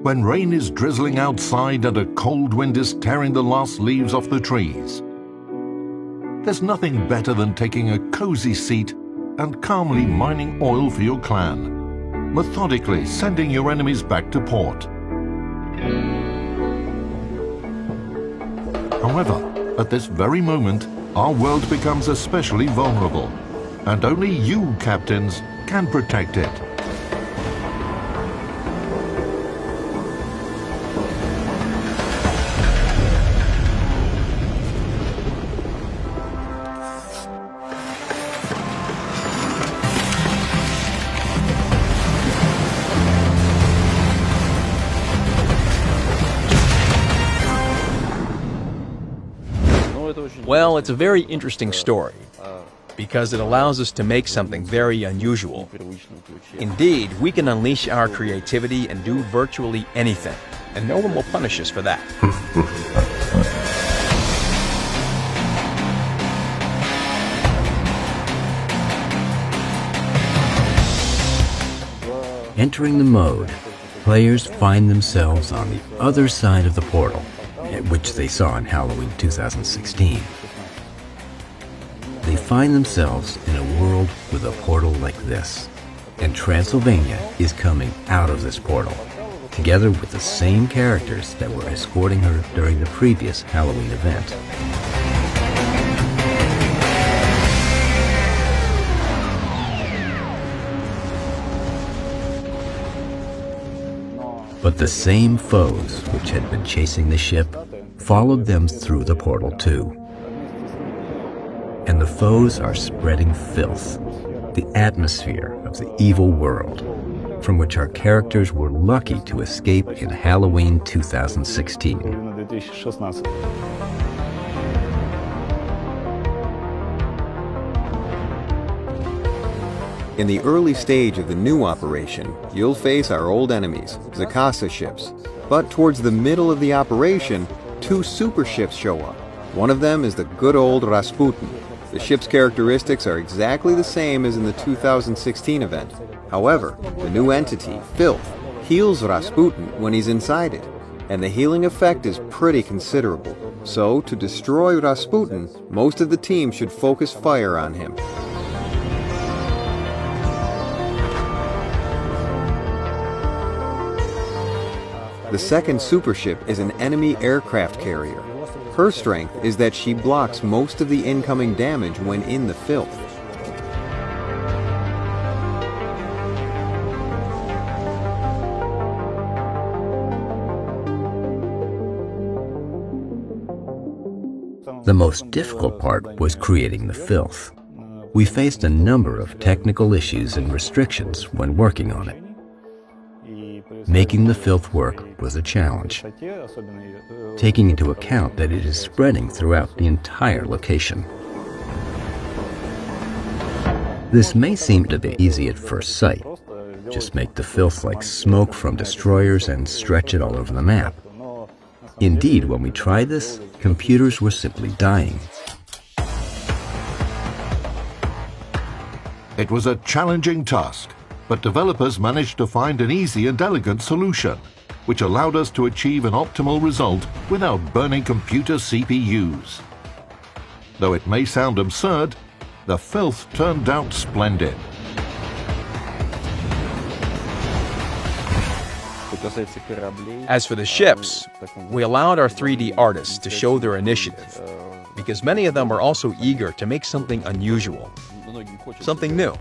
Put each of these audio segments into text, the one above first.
when rain is drizzling outside and a cold wind is tearing the last leaves off the trees. There's nothing better than taking a cozy seat and calmly mining oil for your clan, methodically sending your enemies back to port. However, at this very moment, our world becomes especially vulnerable, and only you, captains, can protect it. Well, it's a very interesting story, because it allows us to make something very unusual. Indeed, we can unleash our creativity and do virtually anything, and no one will punish us for that. Entering the mode, players find themselves on the other side of the portal, which they saw in Halloween 2016. They find themselves in a world with a portal like this, and Transylvania is coming out of this portal, together with the same characters that were escorting her during the previous Halloween event. But the same foes which had been chasing the ship followed them through the portal too. And the foes are spreading filth, the atmosphere of the evil world, from which our characters were lucky to escape in Halloween 2016. In the early stage of the new operation, you'll face our old enemies, Zakasa ships. But towards the middle of the operation, two super ships show up. One of them is the good old Rasputin. The ship's characteristics are exactly the same as in the 2016 event. However, the new entity, Filth, heals Rasputin when he's inside it, and the healing effect is pretty considerable. So, to destroy Rasputin, most of the team should focus fire on him. The second super ship is an enemy aircraft carrier. Her strength is that she blocks most of the incoming damage when in the filth. The most difficult part was creating the filth. We faced a number of technical issues and restrictions when working on it. Making the filth work was a challenge, taking into account that it is spreading throughout the entire location. This may seem to be easy at first sight. Just make the filth like smoke from destroyers and stretch it all over the map. Indeed, when we tried this, computers were simply dying. It was a challenging task, but developers managed to find an easy and elegant solution, which allowed us to achieve an optimal result without burning computer CPUs. Though it may sound absurd, the filth turned out splendid. As for the ships, we allowed our 3D artists to show their initiative, because many of them were also eager to make something unusual, something new.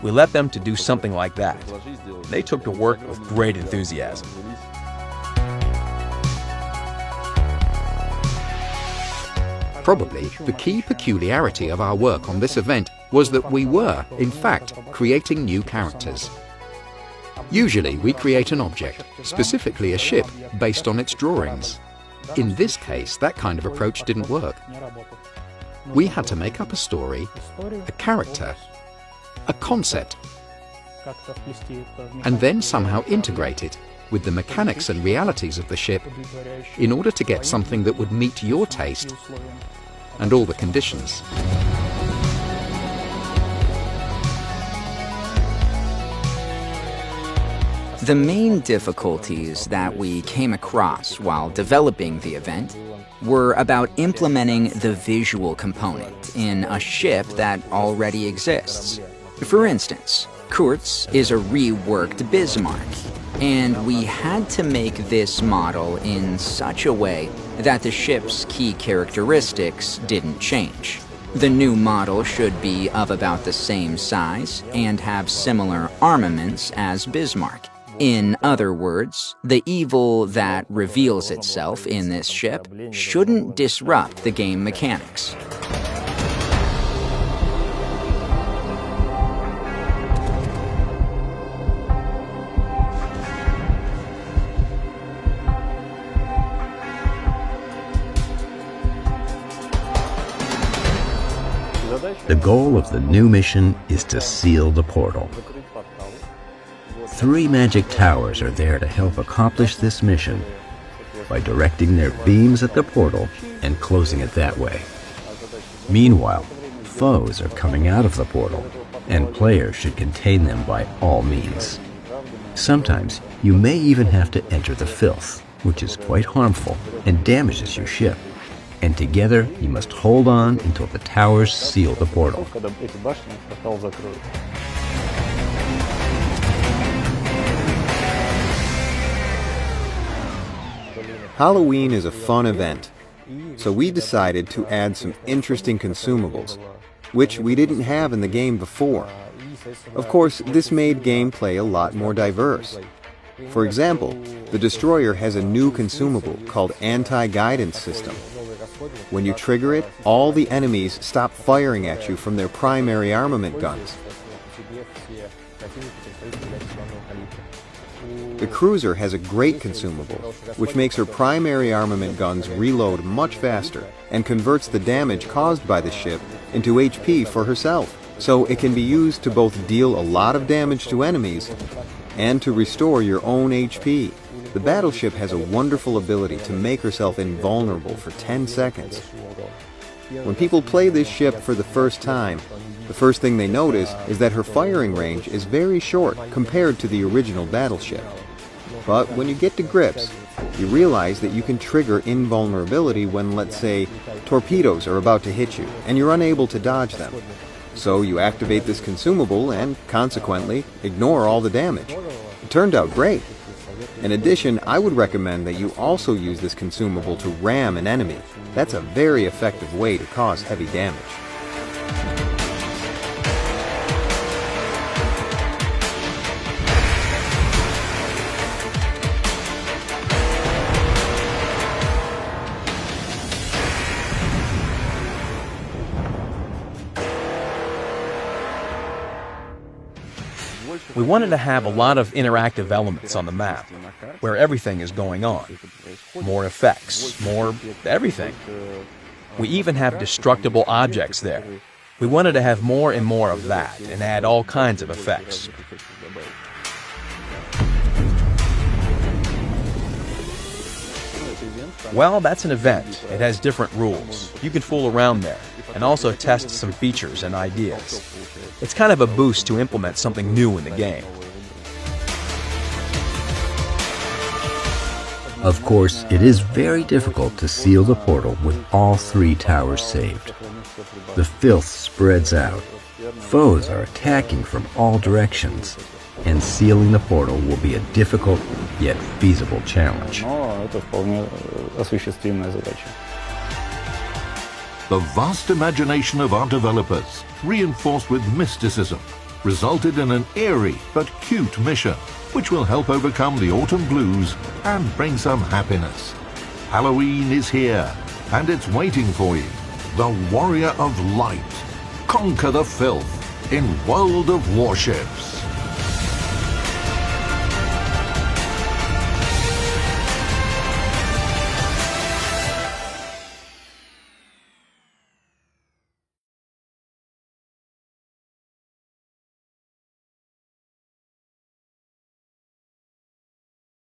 We let them to do something like that. They took to work with great enthusiasm. Probably the key peculiarity of our work on this event was that we were, in fact, creating new characters. Usually we create an object, specifically a ship, based on its drawings. In this case, that kind of approach didn't work. We had to make up a story, a character, a concept, and then somehow integrate it with the mechanics and realities of the ship in order to get something that would meet your taste and all the conditions. The main difficulties that we came across while developing the event were about implementing the visual component in a ship that already exists. For instance, Kurtz is a reworked Bismarck, and we had to make this model in such a way that the ship's key characteristics didn't change. The new model should be of about the same size and have similar armaments as Bismarck. In other words, the evil that reveals itself in this ship shouldn't disrupt the game mechanics. The goal of the new mission is to seal the portal. 3 magic towers are there to help accomplish this mission by directing their beams at the portal and closing it that way. Meanwhile, foes are coming out of the portal, and players should contain them by all means. Sometimes you may even have to enter the filth, which is quite harmful and damages your ship. And together you must hold on until the towers seal the portal. Halloween is a fun event, so we decided to add some interesting consumables, which we didn't have in the game before. Of course, this made gameplay a lot more diverse. For example, the destroyer has a new consumable called Anti-Guidance System. When you trigger it, all the enemies stop firing at you from their primary armament guns. The cruiser has a great consumable, which makes her primary armament guns reload much faster and converts the damage caused by the ship into HP for herself, so it can be used to both deal a lot of damage to enemies and to restore your own HP. The battleship has a wonderful ability to make herself invulnerable for 10 seconds. When people play this ship for the first time, the first thing they notice is that her firing range is very short compared to the original battleship. But when you get to grips, you realize that you can trigger invulnerability when, let's say, torpedoes are about to hit you and you're unable to dodge them. So you activate this consumable and, consequently, ignore all the damage. It turned out great. In addition, I would recommend that you also use this consumable to ram an enemy. That's a very effective way to cause heavy damage. We wanted to have a lot of interactive elements on the map, where everything is going on. More effects, more everything. We even have destructible objects there. We wanted to have more and more of that, and add all kinds of effects. Well, that's an event. It has different rules. You can fool around there, and also test some features and ideas. It's kind of a boost to implement something new in the game. Of course, it is very difficult to seal the portal with all 3 towers saved. The filth spreads out. Foes are attacking from all directions, and sealing the portal will be a difficult yet feasible challenge. The vast imagination of our developers, reinforced with mysticism, resulted in an eerie but cute mission, which will help overcome the autumn blues and bring some happiness. Halloween is here, and it's waiting for you. The Warrior of Light. Conquer the filth in World of Warships.